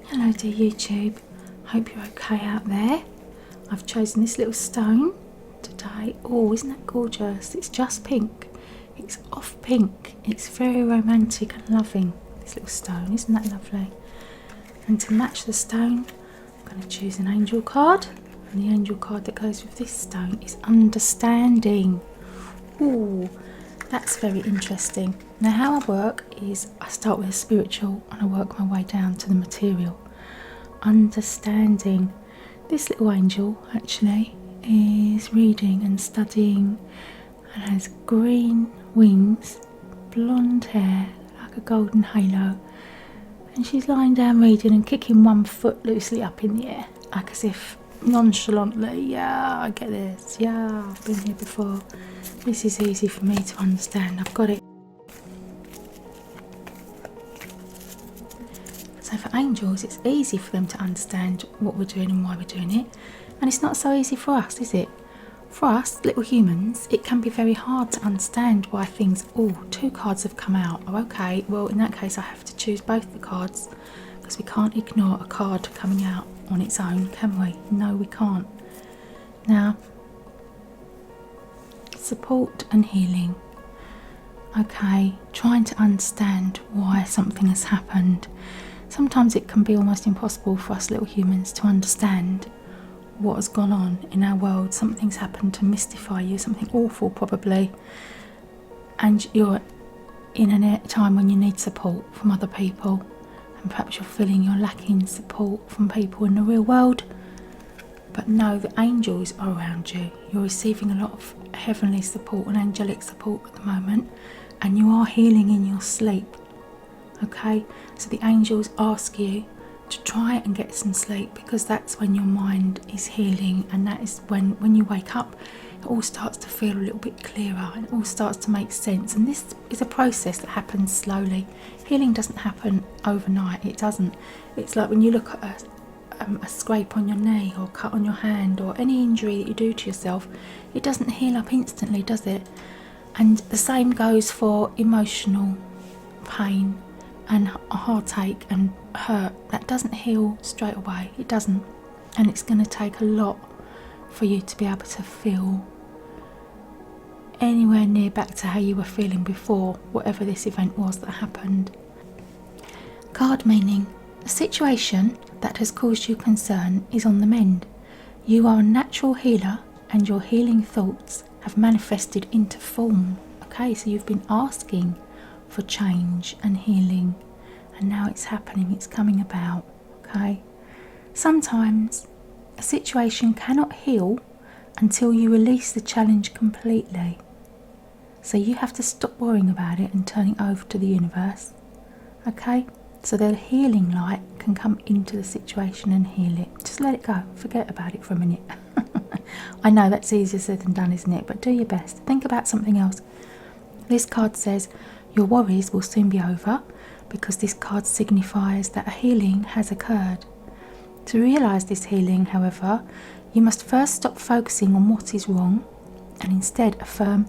Hello dear YouTube, hope you're okay out there. I've chosen this little stone today. Oh, isn't that gorgeous? It's just pink. It's off pink. It's very romantic and loving, this little stone. Isn't that lovely? And to match the stone, I'm going to choose an angel card. And the angel card that goes with this stone is understanding. Ooh, that's very interesting. Now how I work is I start with a spiritual and I work my way down to the material. Understanding. This little angel actually is reading and studying and has green wings, blonde hair like a golden halo, and she's lying down reading and kicking one foot loosely up in the air, like as if nonchalantly, yeah, I get this, yeah, I've been here before, this is easy for me to understand, I've got it. So for angels, it's easy for them to understand what we're doing and why we're doing it, and it's not so easy for us, is it? For us, little humans, it can be very hard to understand why things, oh, 2 cards have come out, oh okay, well in that case I have to choose both the cards, because we can't ignore a card coming out on its own, can we? No, we can't. Now, support and healing. Okay, trying to understand why something has happened. Sometimes it can be almost impossible for us little humans to understand what has gone on in our world. Something's happened to mystify you, something awful probably, and you're in a time when you need support from other people, and perhaps you're feeling you're lacking support from people in the real world. But know that angels are around you. You're receiving a lot of heavenly support and angelic support at the moment, and you are healing in your sleep. Okay, so the angels ask you to try and get some sleep, because that's when your mind is healing, and that is when you wake up it all starts to feel a little bit clearer and it all starts to make sense. And this is a process that happens slowly. Healing doesn't happen overnight, it doesn't. It's like when you look at a scrape on your knee or cut on your hand or any injury that you do to yourself, it doesn't heal up instantly, does it? And the same goes for emotional pain and heartache and hurt. That doesn't heal straight away, it doesn't, and it's going to take a lot for you to be able to feel anywhere near back to how you were feeling before whatever this event was that happened. Card meaning: a situation that has caused you concern is on the mend. You are a natural healer and your healing thoughts have manifested into form. Okay, so you've been asking for change and healing, and now it's happening, it's coming about. Okay, sometimes a situation cannot heal until you release the challenge completely, so you have to stop worrying about it and turn it over to the universe. Okay, so the healing light can come into the situation and heal it. Just let it go, forget about it for a minute. I know that's easier said than done, isn't it? But do your best, think about something else. This card says your worries will soon be over, because this card signifies that a healing has occurred. To realise this healing, however, you must first stop focusing on what is wrong and instead affirm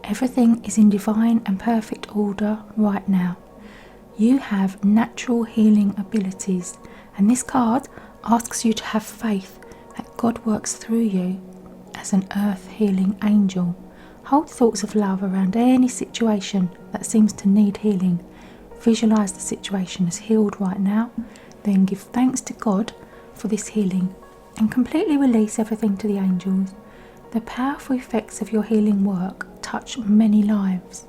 everything is in divine and perfect order right now. You have natural healing abilities, and this card asks you to have faith that God works through you as an earth healing angel. Hold thoughts of love around any situation that seems to need healing. Visualise the situation as healed right now, then give thanks to God for this healing and completely release everything to the angels. The powerful effects of your healing work touch many lives.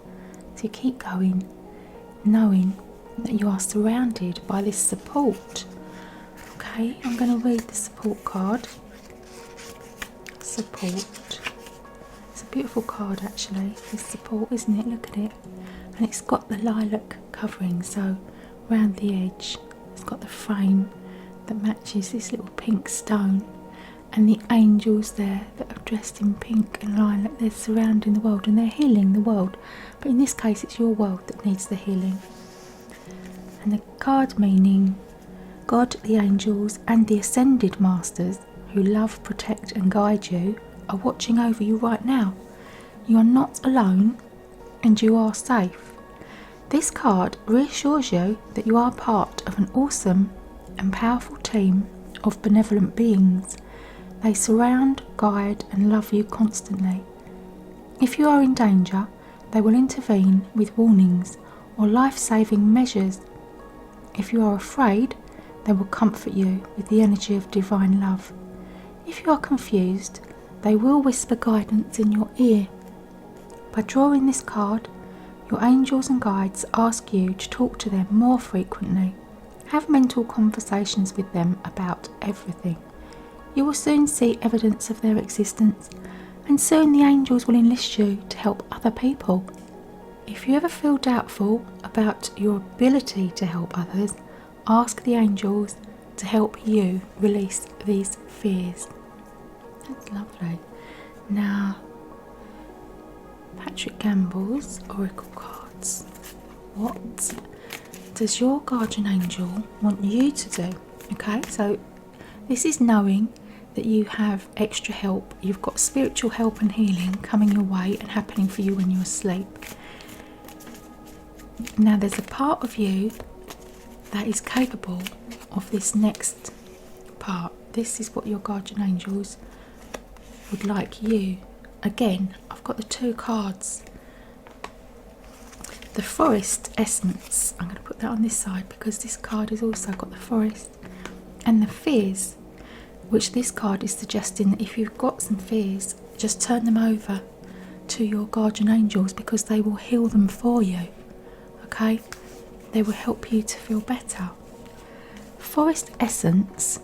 So keep going, knowing that you are surrounded by this support. Okay, I'm going to read the support card. Support. It's a beautiful card actually, this support, isn't it? Look at it. And it's got the lilac covering, so round the edge it's got the frame that matches this little pink stone, and the angels there that are dressed in pink and lilac, they're surrounding the world and they're healing the world, but in this case it's your world that needs the healing. And the card meaning: God, the angels and the ascended masters who love, protect and guide you are watching over you right now. You are not alone and you are safe. This card reassures you that you are part of an awesome and powerful team of benevolent beings. They surround, guide and love you constantly. If you are in danger, they will intervene with warnings or life-saving measures. If you are afraid, they will comfort you with the energy of divine love. If you are confused, they will whisper guidance in your ear. By drawing this card, your angels and guides ask you to talk to them more frequently. Have mental conversations with them about everything. You will soon see evidence of their existence, and soon the angels will enlist you to help other people. If you ever feel doubtful about your ability to help others, ask the angels to help you release these fears. That's lovely. Now, Patrick Gamble's Oracle cards. What does your guardian angel want you to do? Okay, so this is knowing that you have extra help. You've got spiritual help and healing coming your way and happening for you when you're asleep. Now there's a part of you that is capable of this next part. This is what your guardian angels would like you. Again, I've got the two cards. The forest essence, I'm going to put that on this side because this card has also got the forest. And the fears, which this card is suggesting that if you've got some fears, just turn them over to your guardian angels because they will heal them for you. Okay? They will help you to feel better. Forest essence.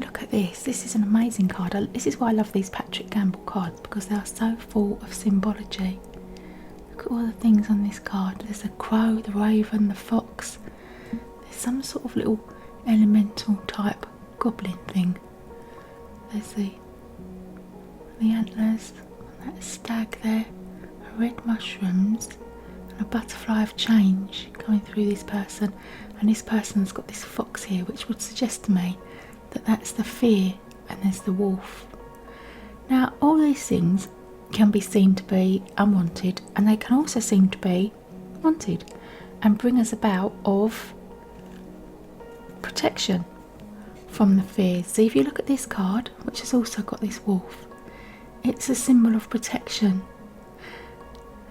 Look at this. This is an amazing card. This is why I love these Patrick Gamble cards, because they are so full of symbology. Look at all the things on this card. There's a crow, the raven, the fox. There's some sort of little elemental type goblin thing. There's the antlers, that stag there, red mushrooms, and a butterfly of change coming through this person. And this person's got this fox here, which would suggest to me that that's the fear, and there's the wolf. Now all these things can be seen to be unwanted, and they can also seem to be wanted and bring us about of protection from the fears. So if you look at this card, which has also got this wolf, it's a symbol of protection.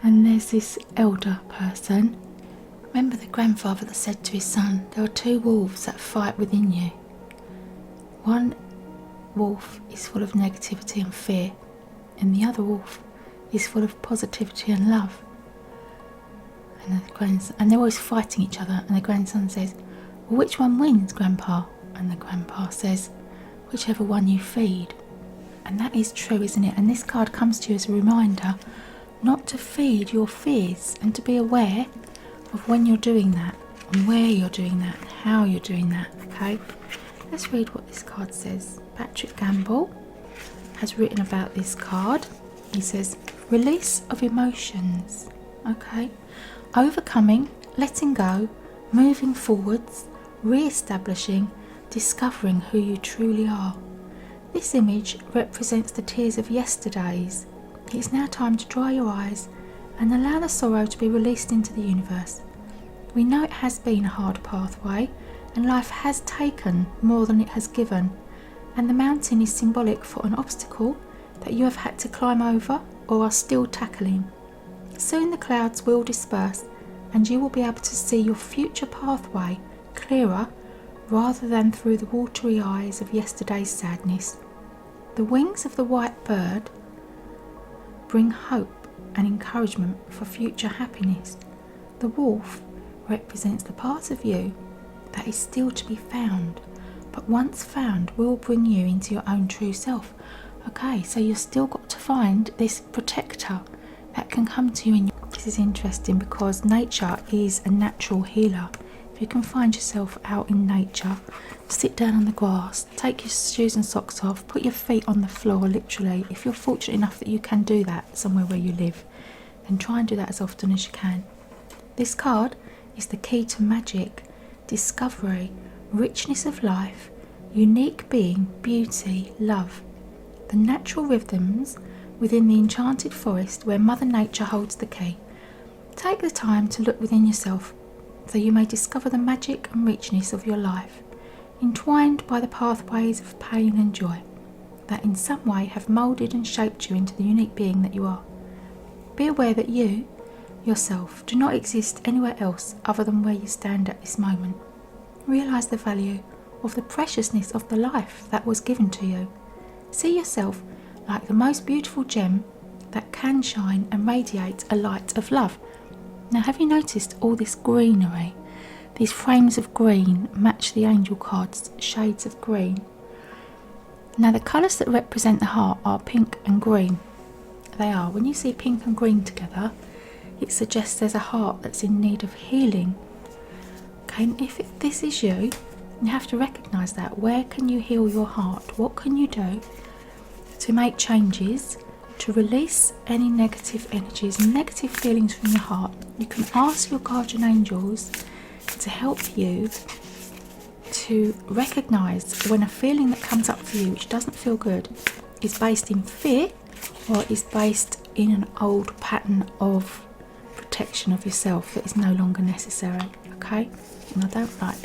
And there's this elder person. Remember the grandfather that said to his son, there are two wolves that fight within you. One wolf is full of negativity and fear, and the other wolf is full of positivity and love. And they're always fighting each other, and the grandson says, well, which one wins, Grandpa? And the grandpa says, whichever one you feed. And that is true, isn't it? And this card comes to you as a reminder not to feed your fears, and to be aware of when you're doing that, and where you're doing that, and how you're doing that. Okay, let's read what this card says. Patrick Gamble has written about this card. He says, release of emotions. Okay, overcoming, letting go, moving forwards, re-establishing, discovering who you truly are. This image represents the tears of yesterdays. It's now time to dry your eyes and allow the sorrow to be released into the universe. We know it has been a hard pathway, and life has taken more than it has given, and the mountain is symbolic for an obstacle that you have had to climb over or are still tackling. Soon the clouds will disperse, and you will be able to see your future pathway clearer rather than through the watery eyes of yesterday's sadness. The wings of the white bird bring hope and encouragement for future happiness. The wolf represents the part of you that is still to be found, but once found will bring you into your own true self. Okay, so you've still got to find this protector that can come to you. This is interesting because nature is a natural healer. If you can find yourself out in nature, sit down on the grass, take your shoes and socks off, put your feet on the floor literally. If you're fortunate enough that you can do that somewhere where you live, then try and do that as often as you can. This card is the key to magic, discovery, richness of life, unique being, beauty, love. The natural rhythms within the enchanted forest where Mother Nature holds the key. Take the time to look within yourself so you may discover the magic and richness of your life. entwined by the pathways of pain and joy that in some way have moulded and shaped you into the unique being that you are. Be aware that you, yourself, do not exist anywhere else other than where you stand at this moment. Realise the value of the preciousness of the life that was given to you. See yourself like the most beautiful gem that can shine and radiate a light of love. Now, have you noticed all this greenery? These frames of green match the angel cards, shades of green. Now, the colours that represent the heart are pink and green. They are. When you see pink and green together, it suggests there's a heart that's in need of healing. Okay, and if this is you, you have to recognise that. Where can you heal your heart? What can you do to make changes, to release any negative energies and negative feelings from your heart? You can ask your guardian angels to help you to recognise when a feeling that comes up for you which doesn't feel good is based in fear or is based in an old pattern of protection of yourself that is no longer necessary. Okay, and I don't like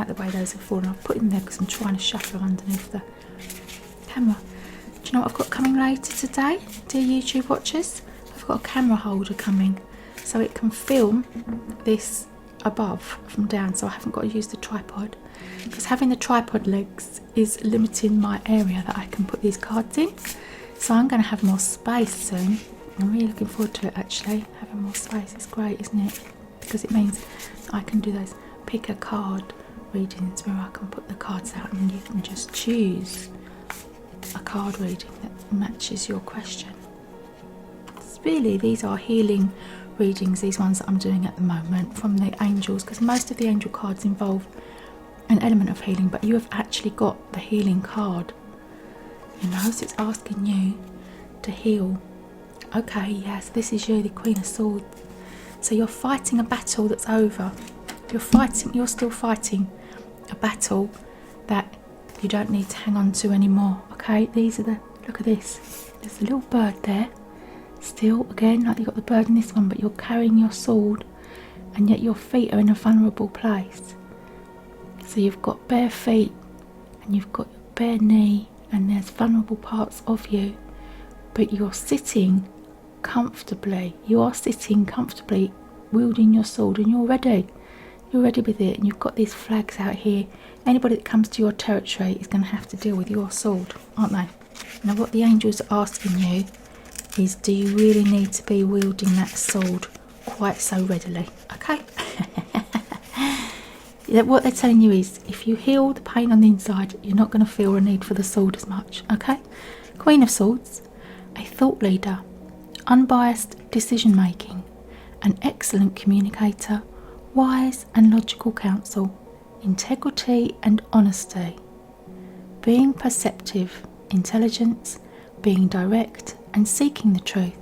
the way those have fallen. I've put them there because I'm trying to shuffle underneath the camera. Do you know what I've got coming later today, dear YouTube watchers? I've got a camera holder coming so it can film this above from down, so I haven't got to use the tripod, because having the tripod legs is limiting my area that I can put these cards in. So I'm going to have more space soon. I'm really looking forward to it, actually. Having more space is great, isn't it? Because it means I can do those pick a card readings where I can put the cards out and you can just choose a card reading that matches your question. Really, these are healing readings, these ones that I'm doing at the moment from the angels, because most of the angel cards involve an element of healing, but you have actually got the healing card, you know, so it's asking you to heal. Okay, yes, this is you, the Queen of Swords. So you're fighting a battle that's over. You're still fighting a battle that you don't need to hang on to anymore. Okay, these are look at this. There's a little bird there. Still, again, like you've got the bird in this one, but you're carrying your sword and yet your feet are in a vulnerable place. So you've got bare feet and you've got your bare knee and there's vulnerable parts of you, but you're sitting comfortably. You are sitting comfortably wielding your sword and you're ready. You're ready with it, and you've got these flags out here. Anybody that comes to your territory is going to have to deal with your sword, aren't they? Now what the angels are asking you is, do you really need to be wielding that sword quite so readily? Okay. What they're telling you is, if you heal the pain on the inside, you're not going to feel a need for the sword as much. Okay. Queen of Swords, a thought leader, unbiased decision making, an excellent communicator, wise and logical counsel, integrity and honesty, being perceptive, intelligence, being direct and seeking the truth,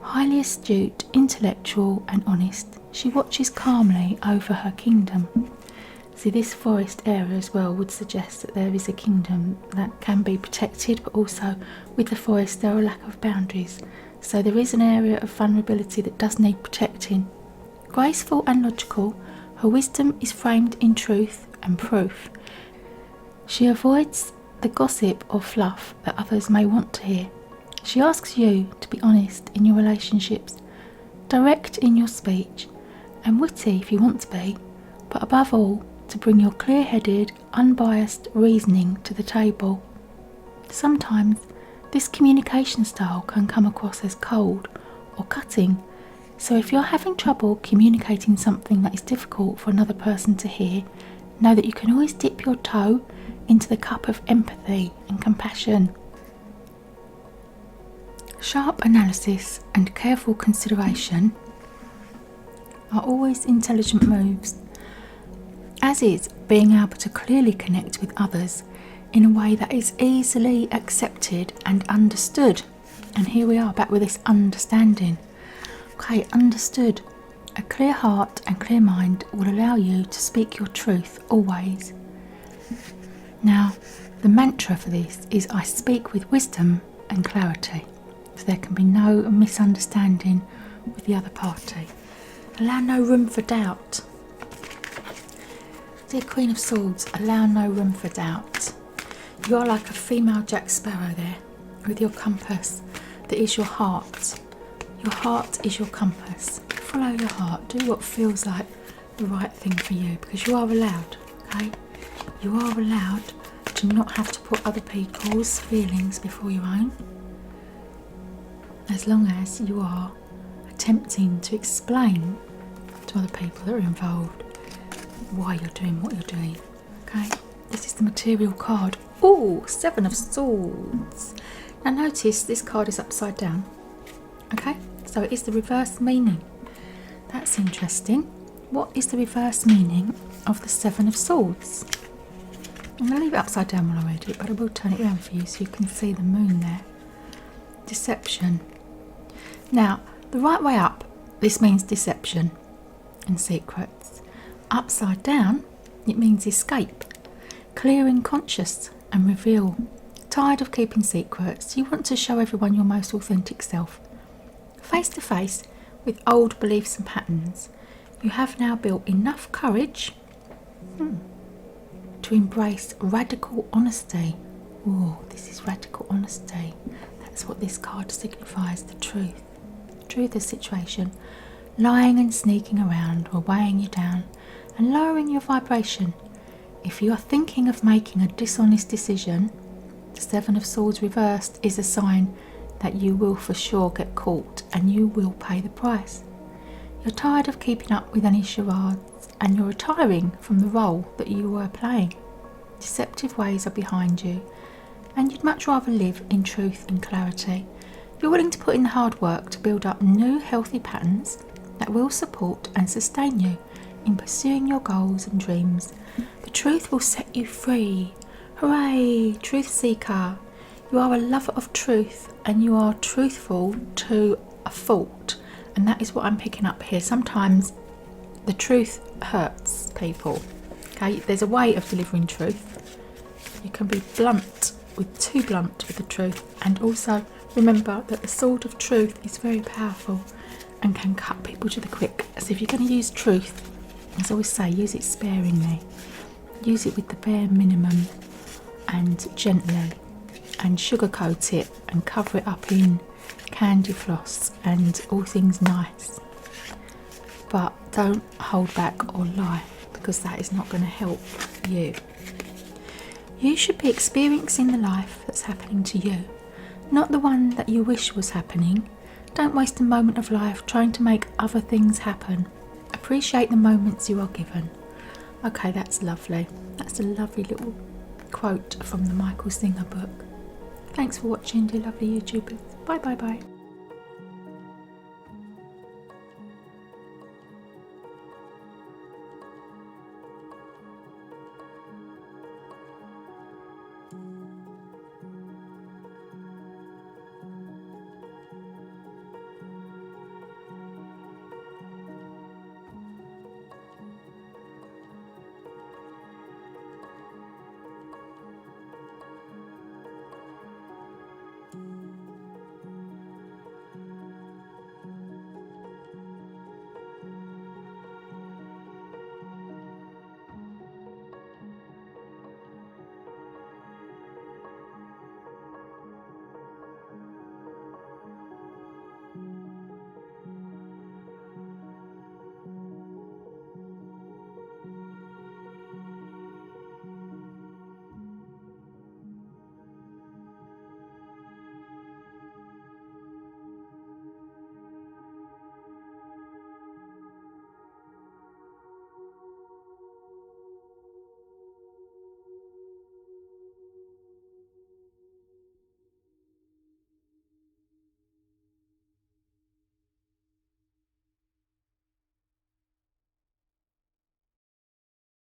highly astute, intellectual and honest. She watches calmly over her kingdom. See, this forest area as well would suggest that there is a kingdom that can be protected, but also with the forest there are a lack of boundaries. So there is an area of vulnerability that does need protecting. Graceful and logical, her wisdom is framed in truth and proof. She avoids the gossip or fluff that others may want to hear. She asks you to be honest in your relationships, direct in your speech, and witty if you want to be, but above all, to bring your clear-headed, unbiased reasoning to the table. Sometimes this communication style can come across as cold or cutting, so if you're having trouble communicating something that is difficult for another person to hear, know that you can always dip your toe into the cup of empathy and compassion. Sharp analysis and careful consideration are always intelligent moves, as is being able to clearly connect with others in a way that is easily accepted and understood. And here we are back with this understanding. Okay, understood. A clear heart and clear mind will allow you to speak your truth always. Now, the mantra for this is, I speak with wisdom and clarity, so there can be no misunderstanding with the other party. Allow no room for doubt. Dear Queen of Swords, allow no room for doubt. You are like a female Jack Sparrow there, with your compass that is your heart. Your heart is your compass. Follow your heart. Do what feels like the right thing for you, because you are allowed, okay? You are allowed to not have to put other people's feelings before your own, as long as you are attempting to explain to other people that are involved why you're doing what you're doing, okay? This is the material card. Oh, Seven of Swords. Now notice this card is upside down, okay? So it is the reverse meaning. That's interesting. What is the reverse meaning of the Seven of Swords? I'm going to leave it upside down while I read it, but I will turn it around for you so you can see the moon there. Deception. Now, the right way up, this means deception and secrets. Upside down, it means escape, clearing conscious and reveal. Tired of keeping secrets, you want to show everyone your most authentic self. Face to face with old beliefs and patterns, you have now built enough courage to embrace radical honesty. Oh, this is radical honesty. That's what this card signifies, the truth. The truth of the situation. Lying and sneaking around will weighing you down and lowering your vibration. If you are thinking of making a dishonest decision, the Seven of Swords reversed is a sign that you will for sure get caught and you will pay the price. You're tired of keeping up with any charades and you're retiring from the role that you were playing. Deceptive ways are behind you and you'd much rather live in truth and clarity. You're willing to put in the hard work to build up new healthy patterns that will support and sustain you in pursuing your goals and dreams. The truth will set you free. Hooray, truth seeker. You are a lover of truth and you are truthful to a fault. And that is what I'm picking up here. Sometimes the truth hurts people. Okay, there's a way of delivering truth. You can be too blunt with the truth. And also remember that the sword of truth is very powerful and can cut people to the quick. So if you're going to use truth, as I always say, use it sparingly. Use it with the bare minimum and gently, and sugarcoat it and cover it up in candy floss and all things nice. But don't hold back or lie, because that is not going to help you. You should be experiencing the life that's happening to you, not the one that you wish was happening. Don't waste a moment of life trying to make other things happen. Appreciate the moments you are given. Okay, that's lovely. That's a lovely little quote from the Michael Singer book. Thanks for watching, dear lovely YouTubers. Bye bye bye.